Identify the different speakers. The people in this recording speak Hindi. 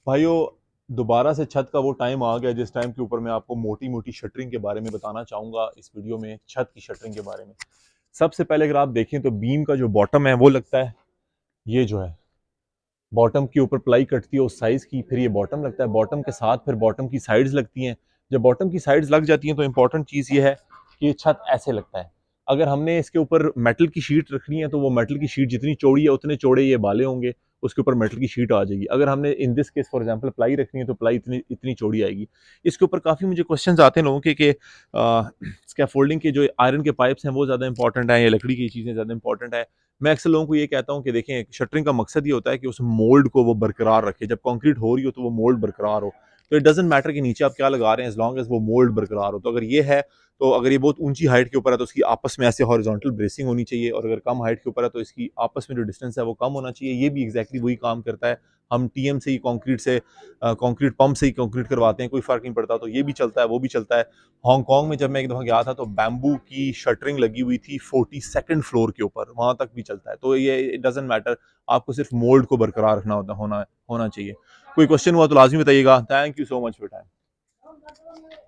Speaker 1: भाइयों, दोबारा से छत का वो टाइम आ गया जिस टाइम के ऊपर मैं आपको मोटी मोटी शटरिंग के बारे में बताना चाहूँगा इस वीडियो में, छत की शटरिंग के बारे में। सबसे पहले अगर आप देखें तो बीम का जो बॉटम है वो लगता है, ये जो है बॉटम के ऊपर प्लाई कटती है उस साइज़ की, फिर ये बॉटम लगता है, बॉटम के साथ फिर बॉटम की साइड्स लगती हैं। जब बॉटम की साइड्स लग जाती हैं तो इंपॉर्टेंट चीज़ ये है कि ये छत ऐसे लगता है। अगर हमने इसके ऊपर मेटल की शीट रखनी है तो वो मेटल की शीट जितनी चौड़ी है उतने चौड़े ये बाले होंगे, उसके ऊपर मेटल की शीट आ जाएगी। अगर हमने in this case for example ply रखनी है तो प्लाई इतनी इतनी चौड़ी आएगी। इसके ऊपर काफ़ी मुझे क्वेश्चंस आते हैं लोगों के कि स्कैफोल्डिंग के जो आयरन के पाइप्स हैं वो ज़्यादा इंपॉर्टेंट है या लकड़ी की चीज़ें ज़्यादा इंपॉर्टेंट है। मैं अक्सर लोगों को ये कहता हूँ कि देखें, शटरिंग का मकसद ये होता है कि उस मोल्ड को वो बरकरार रखे। जब कंक्रीट हो रही हो तो वो मोल्ड बरकरार हो। तो इट डजंट मैटर कि नीचे आप क्या लगा रहे हैं, एज लॉन्ग एज वो मोल्ड बरकरार हो। तो अगर ये है, तो अगर ये बहुत ऊंची हाइट के ऊपर है तो उसकी आपस में ऐसे हॉरिजॉन्टल ब्रेसिंग होनी चाहिए, और अगर कम हाइट के ऊपर है तो इसकी आपस में जो डिस्टेंस है वो कम होना चाहिए। ये भी एग्जैक्टली वही काम करता है। हम टीएम से ही कंक्रीट से कंक्रीट पंप से ही कंक्रीट करवाते हैं, कोई फर्क नहीं पड़ता। तो ये भी चलता है, वो भी चलता है। हांगकांग में जब मैं एक दफ़ा गया था तो बैम्बू की शटरिंग लगी हुई थी 42nd फ्लोर के ऊपर, वहां तक भी चलता है। तो ये इट डजंट मैटर, आपको सिर्फ मोल्ड को बरकरार रखना होना चाहिए। कोई क्वेश्चन हुआ तो लाजमी बताइएगा। Thank you so much for time.